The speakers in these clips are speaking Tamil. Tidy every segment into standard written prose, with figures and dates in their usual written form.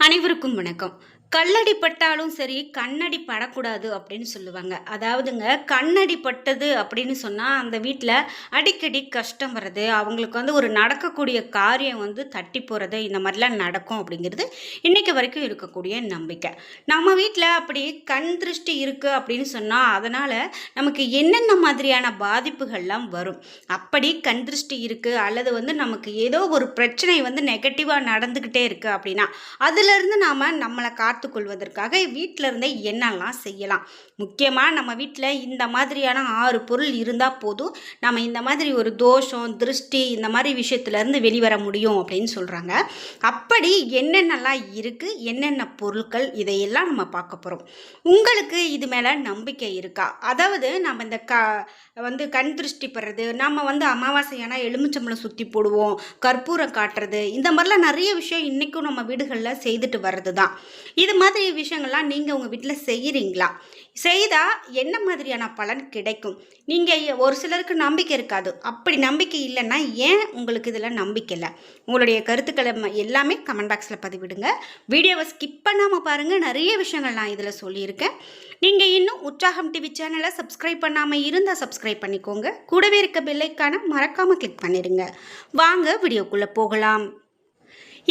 அனைவருக்கும் வணக்கம். கல்லடி பட்டாலும் சரி, கண்ணடி படக்கூடாது அப்படின்னு சொல்லுவாங்க. அதாவதுங்க கண்ணடி பட்டது அப்படின்னு சொன்னா, அந்த வீட்ல அடிக்கடி கஷ்டம் வர்றது, அவங்களுக்கு ஒரு நடக்கக்கூடிய காரியம் தட்டி போறது, இந்த மாதிரிலாம் நடக்கும் அப்படிங்கிறது இன்னைக்கு வரைக்கும் இருக்கக்கூடிய நம்பிக்கை. நம்ம வீட்ல அப்படி கண் திருஷ்டி இருக்கு அப்படின்னு சொன்னா, அதனால நமக்கு என்னென்ன மாதிரியான பாதிப்புகள்லாம் வரும்? அப்படி கண் திருஷ்டி இருக்கு அல்லது நமக்கு ஏதோ ஒரு பிரச்சனை நெகட்டிவா நடந்துகிட்டே இருக்கு அப்படின்னா, அதிலிருந்து நாம நம்மளை காத்துக்கொள்வதற்காக வீட்டில இருந்தே என்னெல்லாம் செய்யலாம். முக்கியமா நம்ம வீட்டில் இந்த மாதிரியான 6 பொருள் இருந்தால் போதும், நம்ம இந்த மாதிரி ஒரு தோஷம் திருஷ்டி இந்த மாதிரி விஷயத்துலேருந்து வெளிவர முடியும் அப்படின்னு சொல்கிறாங்க. அப்படி என்னென்னலாம் இருக்குது, என்னென்ன பொருட்கள், இதையெல்லாம் நம்ம பார்க்க போகிறோம். உங்களுக்கு இது மேலே நம்பிக்கை இருக்கா? அதாவது நம்ம இந்த கண் திருஷ்டி படுறது, நம்ம அமாவாசையான எலுமிச்சம்பழம் சுற்றி போடுவோம், கற்பூரம் காட்டுறது, இந்த மாதிரிலாம் நிறைய விஷயம் இன்றைக்கும் நம்ம வீடுகளில் செய்துட்டு வர்றது தான். இது மாதிரி விஷயங்கள்லாம் நீங்கள் உங்கள் வீட்டில் செய்கிறீங்களா? செய்தால் என்ன மாதிரியான பலன் கிடைக்கும்? நீங்கள் ஒரு சிலருக்கு நம்பிக்கை இருக்காது. அப்படி நம்பிக்கை இல்லைன்னா ஏன் உங்களுக்கு இதில் நம்பிக்கை இல்லை? உங்களுடைய கருத்துக்களை எல்லாமே கமெண்ட் பாக்ஸில் பதிவிடுங்க. வீடியோவை ஸ்கிப் பண்ணாமல் பாருங்கள். நிறைய விஷயங்கள் நான் இதில் சொல்லியிருக்கேன். நீங்கள் இன்னும் உற்சாகம் டிவி சேனலை சப்ஸ்கிரைப் பண்ணாமல் இருந்தால் சப்ஸ்கிரைப் பண்ணிக்கோங்க. கூடவே இருக்க பெல்லைக்கான மறக்காமல் கிளிக் பண்ணிடுங்க. வாங்க வீடியோக்குள்ளே போகலாம்.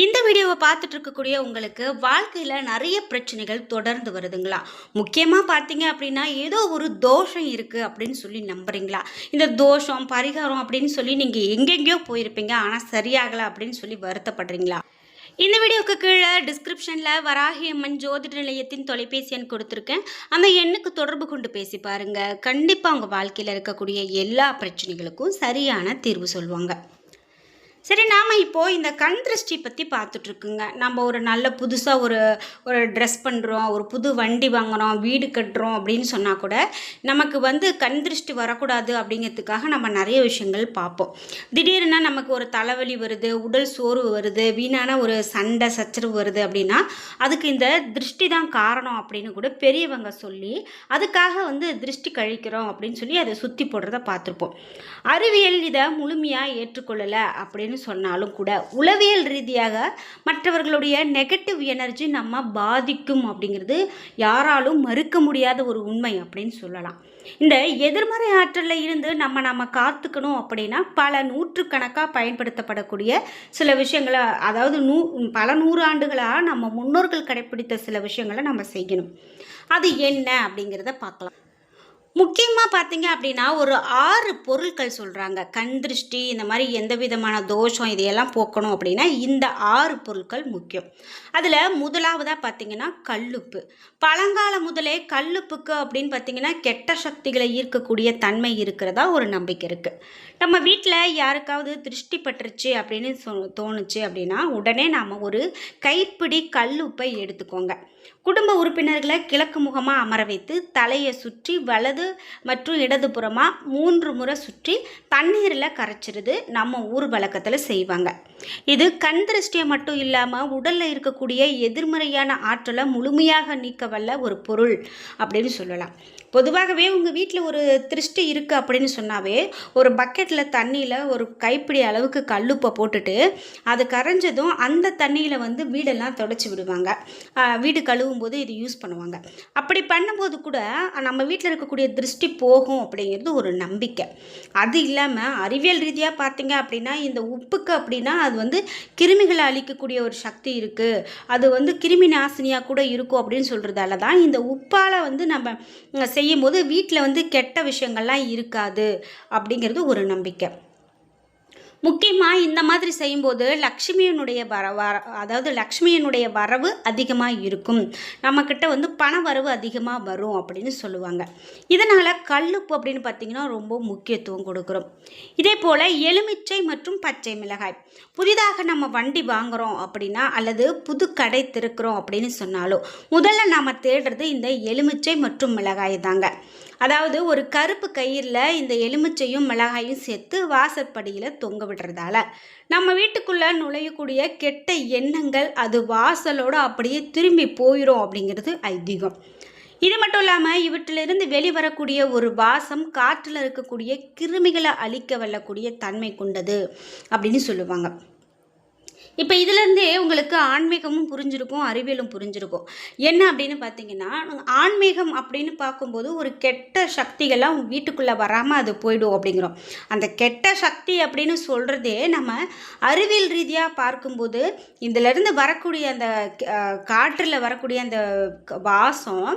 இந்த வீடியோவை பார்த்துட்டு இருக்கக்கூடிய உங்களுக்கு வாழ்க்கையில் நிறைய பிரச்சனைகள் தொடர்ந்து வருதுங்களா? முக்கியமாக பார்த்தீங்க அப்படின்னா ஏதோ ஒரு தோஷம் இருக்குது அப்படின்னு சொல்லி நம்புறீங்களா? இந்த தோஷம் பரிகாரம் அப்படின்னு சொல்லி நீங்கள் எங்கெங்கேயோ போயிருப்பீங்க, ஆனால் சரியாகலை அப்படின்னு சொல்லி வருத்தப்படுறீங்களா? இந்த வீடியோவுக்கு கீழே டிஸ்கிரிப்ஷனில் வராகி அம்மன் ஜோதிட நிலையத்தின் தொலைபேசி எண் கொடுத்துருக்கேன். அந்த எண்ணுக்கு தொடர்பு கொண்டு பேசி பாருங்கள். கண்டிப்பாக உங்கள் வாழ்க்கையில் இருக்கக்கூடிய எல்லா பிரச்சனைகளுக்கும் சரியான தீர்வு சொல்லுவாங்க. சரி, நாம் இப்போது இந்த கண் திருஷ்டி பற்றி பார்த்துட்ருக்குங்க. நம்ம ஒரு நல்ல புதுசாக ஒரு ட்ரெஸ் பண்ணுறோம், ஒரு புது வண்டி வாங்குகிறோம், வீடு கட்டுறோம் அப்படின்னு சொன்னால் கூட நமக்கு கண் திருஷ்டி வரக்கூடாது அப்படிங்கிறதுக்காக நம்ம நிறைய விஷயங்கள் பார்ப்போம். திடீர்னு நமக்கு ஒரு தலைவலி வருது, உடல் சோர்வு வருது, வீணான ஒரு சண்டை சச்சரவு வருது அப்படின்னா அதுக்கு இந்த திருஷ்டி தான் காரணம் அப்படின்னு கூட பெரியவங்க சொல்லி அதுக்காக திருஷ்டி கழிக்கிறோம் அப்படின்னு சொல்லி அதை சுற்றி போடுறத பார்த்துருப்போம். அறிவியல் இதை முழுமையாக ஏற்றுக்கொள்ளலை அப்படின்னு சொன்னாலும் கூட உளவியல் ரீதியாக மற்றவர்களுடைய நெகட்டிவ் எனர்ஜி நம்ம பாதிக்கும் அப்படிங்கிறது யாராலும் மறுக்க முடியாத ஒரு உண்மை அப்படின்னு சொல்லலாம். இந்த எதிர்மறை ஆற்றலில் இருந்து நம்ம காத்துக்கணும் அப்படின்னா பல நூற்றுக்கணக்காக பயன்படுத்தப்படக்கூடிய சில விஷயங்களை, அதாவது பல நூறு ஆண்டுகளாக நம்ம முன்னோர்கள் கடைப்பிடித்த சில விஷயங்களை நம்ம செய்யணும். அது என்ன அப்படிங்கிறத பார்க்கலாம். முக்கியமாக பார்த்தீங்க அப்படின்னா ஒரு 6 பொருட்கள் சொல்கிறாங்க. கண் திருஷ்டி இந்த மாதிரி எந்த விதமான தோஷம் இதையெல்லாம் போக்கணும் அப்படின்னா இந்த 6 பொருட்கள் முக்கியம். அதில் முதலாவதாக பார்த்தீங்கன்னா கல்லுப்பு. பழங்காலம் முதலே கல்லுப்புக்கு அப்படின்னு பார்த்தீங்கன்னா கெட்ட சக்திகளை ஈர்க்கக்கூடிய தன்மை இருக்கிறதா ஒரு நம்பிக்கை இருக்குது. நம்ம வீட்டில் யாருக்காவது திருஷ்டி பட்டுருச்சு அப்படின்னு தோணுச்சு அப்படின்னா உடனே நாம் ஒரு கைப்பிடி கல்லுப்பை எடுத்துக்கோங்க. குடும்ப உறுப்பினர்களை கிழக்கு முகமாக அமர வைத்து தலையை சுற்றி வலது மற்றும் இடதுபுறமாக 3 முறை சுற்றி தண்ணீரில் கரைச்சிருது நம்ம ஊர் வழக்கத்தில் செய்வாங்க. இது கண் திருஷ்டியை மட்டும் இல்லாமல் உடலில் இருக்கக்கூடிய எதிர்மறையான ஆற்றலை முழுமையாக நீக்க வல்ல ஒரு பொருள் அப்படின்னு சொல்லலாம். பொதுவாகவே உங்கள் வீட்டில் ஒரு திருஷ்டி இருக்குது அப்படின்னு சொன்னாவே ஒரு பக்கெட்டில் தண்ணியில் ஒரு கைப்பிடி அளவுக்கு கல்லுப்பை போட்டுட்டு அது கரைஞ்சதும் அந்த தண்ணியில் வீடெல்லாம் தொடச்சி விடுவாங்க. வீடு கழுவும் போது இது யூஸ் பண்ணுவாங்க. அப்படி பண்ணும்போது கூட நம்ம வீட்டில் இருக்கக்கூடிய திருஷ்டி போகும் அப்படிங்கிறது ஒரு நம்பிக்கை. அது இல்லாமல் அறிவியல் ரீதியாக பார்த்தீங்க அப்படின்னா இந்த உப்புக்கு அப்படின்னா அது கிருமிகளை அழிக்கக்கூடிய ஒரு சக்தி இருக்குது, அது கிருமி நாசினியாக கூட இருக்கும் அப்படின்னு சொல்கிறதால தான் இந்த உப்பால் நம்ம செய்யும்போது வீட்டில் கெட்ட விஷயங்கள்லாம் இருக்காது அப்படிங்கிறது ஒரு நம்பிக்கை. முக்கியமாக இந்த மாதிரி செய்யும்போது லக்ஷ்மியினுடைய லக்ஷ்மியினுடைய வரவு அதிகமாக இருக்கும், நம்மக்கிட்ட பண வரவு அதிகமாக வரும் அப்படின்னு சொல்லுவாங்க. இதனால் கல்லுப்பு அப்படின்னு பார்த்திங்கன்னா ரொம்ப முக்கியத்துவம் கொடுக்குறோம். இதே போல் எலுமிச்சை மற்றும் பச்சை மிளகாய். புதிதாக நம்ம வண்டி வாங்குகிறோம் அப்படின்னா அல்லது புது கடை திறக்கிறோம் அப்படின்னு சொன்னாலும் முதல்ல நாம் தேடுறது இந்த எலுமிச்சை மற்றும் மிளகாய் தாங்க. அதாவது ஒரு கருப்பு கயிறில் இந்த எலுமிச்சையும் மிளகாயும் சேர்த்து வாசற்படியில் தொங்க விடுறதால நம்ம வீட்டுக்குள்ளே நுழையக்கூடிய கெட்ட எண்ணங்கள் அது வாசலோடு அப்படியே திரும்பி போயிடும் அப்படிங்கிறது ஐதீகம். இது மட்டும் இல்லாமல் இவற்றிலிருந்து வெளிவரக்கூடிய ஒரு வாசம் காற்றில் இருக்கக்கூடிய கிருமிகளை அழிக்க வல்லக்கூடிய தன்மை கொண்டது அப்படின்னு சொல்லுவாங்க. இப்போ இதிலேருந்தே உங்களுக்கு ஆன்மீகமும் புரிஞ்சிருக்கும், அறிவியலும் புரிஞ்சிருக்கும். என்ன அப்படின்னு பார்த்தீங்கன்னா, ஆன்மீகம் அப்படின்னு பார்க்கும்போது ஒரு கெட்ட சக்திகள்லாம் வீட்டுக்குள்ளே வராமல் அது போயிடும் அப்படிங்கிறோம். அந்த கெட்ட சக்தி அப்படின்னு சொல்கிறதே நம்ம அறிவியல் ரீதியாக பார்க்கும்போது, இதிலேருந்து வரக்கூடிய அந்த காற்றில் வரக்கூடிய அந்த வாசம்,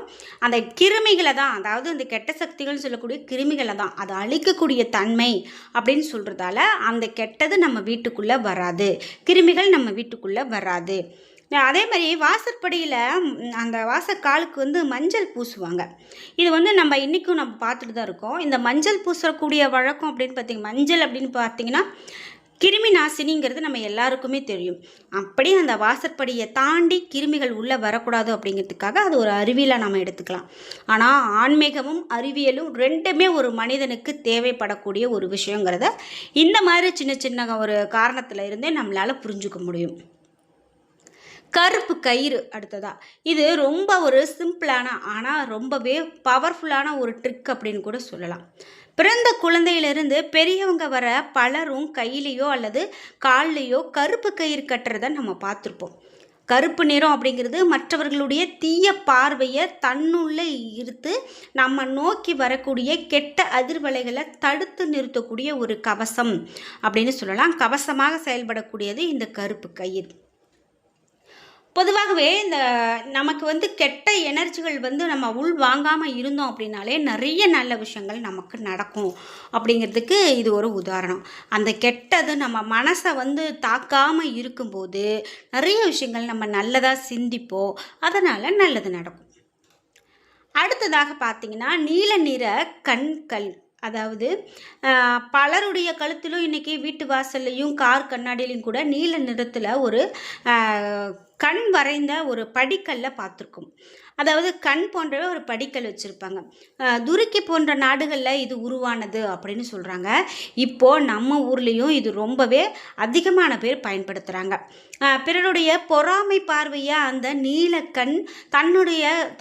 அந்த கிருமிகளை தான், அதாவது அந்த கெட்ட சக்திகள்னு சொல்லக்கூடிய கிருமிகளை தான் அது அழிக்கக்கூடிய தன்மை அப்படின்னு சொல்கிறதால அந்த கெட்டது நம்ம வீட்டுக்குள்ளே வராது, கிருமிகள் நம்ம வீட்டுக்குள்ளே வராது. அதே மாதிரி வாசற்படியில் அந்த வாசக்காலுக்கு வந்து மஞ்சள் பூசுவாங்க. இது வந்து நம்ம இன்றைக்கும் நம்ம பார்த்துட்டு தான் இருக்கோம். இந்த மஞ்சள் பூசக்கூடிய வழக்கம் அப்படின்னு பார்த்தீங்கன்னா, மஞ்சள் அப்படின்னு பார்த்தீங்கன்னா கிருமி நாசினிங்கிறது நம்ம எல்லாருக்குமே தெரியும். அப்படி அந்த வாசற்படியை தாண்டி கிருமிகள் உள்ளே வரக்கூடாது அப்படிங்கிறதுக்காக அது ஒரு அறிவியலாக நம்ம எடுத்துக்கலாம். ஆனால் ஆன்மீகமும் அறிவியலும் ரெண்டுமே ஒரு மனிதனுக்கு தேவைப்படக்கூடிய ஒரு விஷயங்கிறத இந்த மாதிரி சின்ன சின்ன ஒரு காரணத்தில் இருந்தே நம்மளால் புரிஞ்சுக்க முடியும். கருப்பு கயிறு அடுத்ததா, இது ரொம்ப ஒரு சிம்பிளான ஆனால் ரொம்பவே பவர்ஃபுல்லான ஒரு ட்ரிக் அப்படின்னு கூட சொல்லலாம். பிறந்த குழந்தையிலிருந்து பெரியவங்க வர பலரும் கையிலையோ அல்லது கால்லையோ கருப்பு கயிறு கட்டுறதை நம்ம பார்த்துருப்போம். கருப்பு நிறம் அப்படிங்கிறது மற்றவர்களுடைய தீய பார்வையை தன்னுள்ளே ஈர்த்து நம்ம நோக்கி வரக்கூடிய கெட்ட அதிர்வலைகளை தடுத்து நிறுத்தக்கூடிய ஒரு கவசம் அப்படின்னு சொல்லலாம். கவசமாக செயல்படக்கூடியது இந்த கருப்பு கயிறு. பொதுவாகவே இந்த நமக்கு வந்து கெட்ட எனர்ஜிகள் வந்து நம்ம உள் வாங்காமல் இருந்தோம் அப்படின்னாலே நிறைய நல்ல விஷயங்கள் நமக்கு நடக்கும் அப்படிங்கிறதுக்கு இது ஒரு உதாரணம். அந்த கெட்டது நம்ம மனசை வந்து தாக்காமல் இருக்கும்போது நிறைய விஷயங்கள் நம்ம நல்லதாக சிந்திப்போம், அதனால் நல்லது நடக்கும். அடுத்ததாக பார்த்திங்கன்னா, நீல நிற கண்கள், அதாவது பலருடைய கழுத்திலும் இன்றைக்கி வீட்டு வாசல்லையும் கார் கண்ணாடியிலையும் கூட நீல நிறத்தில் ஒரு கண் வரைந்த ஒரு படிக்கல்ல பார்த்துருக்கோம். அதாவது கண் போன்றவே ஒரு படிக்கல் வச்சுருப்பாங்க. துருக்கி போன்ற நாடுகளில் இது உருவானது அப்படின்னு சொல்கிறாங்க. இப்போது நம்ம ஊர்லேயும் இது ரொம்பவே அதிகமான பேர் பயன்படுத்துகிறாங்க. பிறருடைய பொறாமை பார்வையை அந்த நீலக்கண்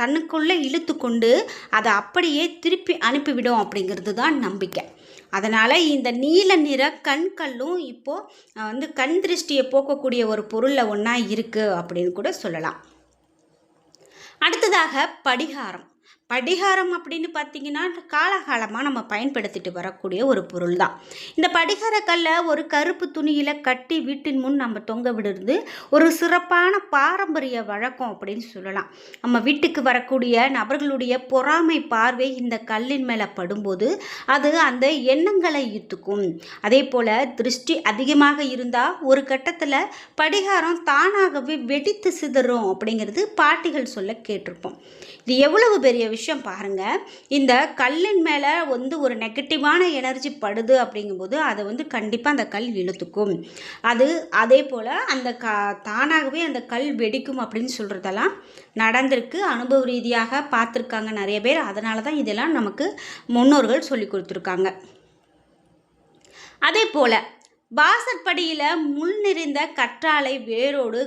தன்னுக்குள்ளே இழுத்து கொண்டு அதை அப்படியே திருப்பி அனுப்பிவிடும் அப்படிங்கிறது தான் நம்பிக்கை. அதனால் இந்த நீல நிற கண்களும் இப்போது வந்து கண் திருஷ்டியை போக்கக்கூடிய ஒரு பொருளில் ஒன்றா இருக்குது அப்படின்னு கூட சொல்லலாம். அடுத்ததாக படிகாரம். படிகாரம் அப்படின்னு பார்த்திங்கன்னா காலகாலமாக நம்ம பயன்படுத்திட்டு வரக்கூடிய ஒரு பொருள் தான். இந்த படிகார கல்லை ஒரு கருப்பு துணியில் கட்டி வீட்டின் முன் நம்ம தொங்க விடுறது ஒரு சிறப்பான பாரம்பரிய வழக்கம் அப்படின்னு சொல்லலாம். நம்ம வீட்டுக்கு வரக்கூடிய நபர்களுடைய பொறாமை பார்வை இந்த கல்லின் மேலே படும்போது அது அந்த எண்ணங்களை ஈர்த்துக்கும். அதே போல் திருஷ்டி அதிகமாக இருந்தால் ஒரு கட்டத்தில் படிகாரம் தானாகவே வெடித்து சிதறும் அப்படிங்கிறது பாட்டிகள் சொல்ல கேட்டிருப்போம். இது எவ்வளவு பெரிய விஷயம் பாருங்கள். இந்த கல்லின் மேலே வந்து ஒரு நெகட்டிவான எனர்ஜி படுது அப்படிங்கும்போது அதை வந்து கண்டிப்பாக அந்த கல் இழுத்துக்கும். அதே போல் அந்த தானாகவே அந்த கல் வெடிக்கும் அப்படின்னு சொல்கிறதெல்லாம் நடந்திருக்கு. அனுபவ ரீதியாக பார்த்துருக்காங்க நிறைய பேர். அதனால தான் இதெல்லாம் நமக்கு முன்னோர்கள் சொல்லி கொடுத்துருக்காங்க. அதே போல் வாசற்படியில் முள் நிறைந்த கற்றாழை வேரோடு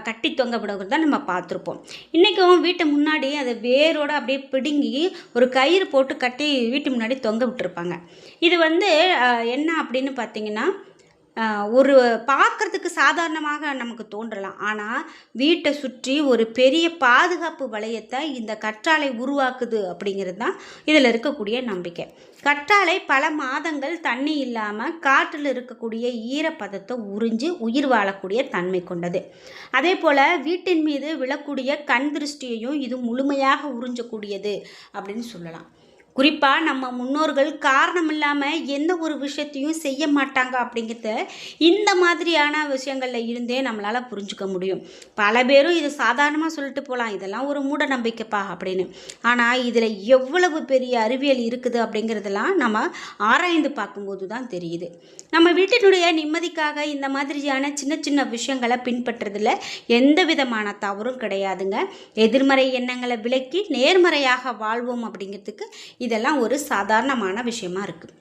கட்டி தொங்க விடுறது தான் நம்ம பார்த்துருப்போம். இன்றைக்கும் வீட்டு முன்னாடி அதை வேரோடு அப்படியே பிடுங்கி ஒரு கயிறு போட்டு கட்டி வீட்டு முன்னாடி தொங்க விட்டுருப்பாங்க. இது வந்து என்ன அப்படின்னு பார்த்திங்கன்னா, ஒரு பார்க்குறதுக்கு சாதாரணமாக நமக்கு தோன்றலாம். ஆனால் வீட்டை சுற்றி ஒரு பெரிய பாதுகாப்பு வளையத்தை இந்த கற்றாழை உருவாக்குது அப்படிங்கிறது தான் இதில் இருக்கக்கூடிய நம்பிக்கை. கற்றாழை பல மாதங்கள் தண்ணி இல்லாமல் காற்றில் இருக்கக்கூடிய ஈரப்பதத்தை உறிஞ்சி உயிர் வாழக்கூடிய தன்மை கொண்டது. அதே போல் வீட்டின் மீது விழக்கூடிய கண் திருஷ்டியையும் இது முழுமையாக உறிஞ்சக்கூடியது அப்படின்னு சொல்லலாம். குறிப்பாக நம்ம முன்னோர்கள் காரணம் இல்லாமல் எந்த ஒரு விஷயத்தையும் செய்ய மாட்டாங்க அப்படிங்கிறத இந்த மாதிரியான விஷயங்களில் இருந்தே நம்மளால் புரிஞ்சுக்க முடியும். பல பேரும் இது சாதாரணமாக சொல்லிட்டு போகலாம், இதெல்லாம் ஒரு மூட நம்பிக்கைப்பா அப்படின்னு. ஆனால் இதில் எவ்வளவு பெரிய அறிவியல் இருக்குது அப்படிங்கிறதெல்லாம் நம்ம ஆராய்ந்து பார்க்கும்போது தான் தெரியுது. நம்ம வீட்டினுடைய நிம்மதிக்காக இந்த மாதிரியான சின்ன சின்ன விஷயங்களை பின்பற்றுறதுல எந்த விதமான தவறும் கிடையாதுங்க. எதிர்மறை எண்ணங்களை விலக்கி நேர்மறையாக வாழ்வோம் அப்படிங்கிறதுக்கு இதெல்லாம் ஒரு சாதாரணமான விஷயமா இருக்குது.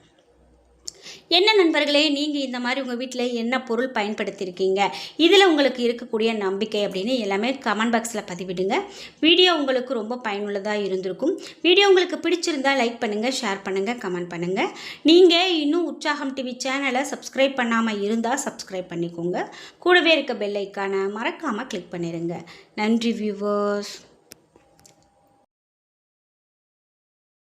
என்ன நண்பர்களே, நீங்கள் இந்த மாதிரி உங்கள் வீட்டில் என்ன பொருள் பயன்படுத்தியிருக்கீங்க, இதில் உங்களுக்கு இருக்கக்கூடிய நம்பிக்கை அப்படின்னு எல்லாமே கமெண்ட் பாக்ஸில் பதிவிடுங்க. வீடியோ உங்களுக்கு ரொம்ப பயனுள்ளதாக இருந்திருக்கும். வீடியோ உங்களுக்கு பிடிச்சிருந்தால் லைக் பண்ணுங்கள், ஷேர் பண்ணுங்கள், கமெண்ட் பண்ணுங்கள். நீங்கள் இன்னும் உற்சாகம் டிவி சேனலை சப்ஸ்கிரைப் பண்ணாமல் இருந்தால் சப்ஸ்கிரைப் பண்ணிக்கோங்க. கூடவே இருக்க பெல் ஐக்கானை மறக்காமல் கிளிக் பண்ணிடுங்க. நன்றி வியூவர்ஸ்.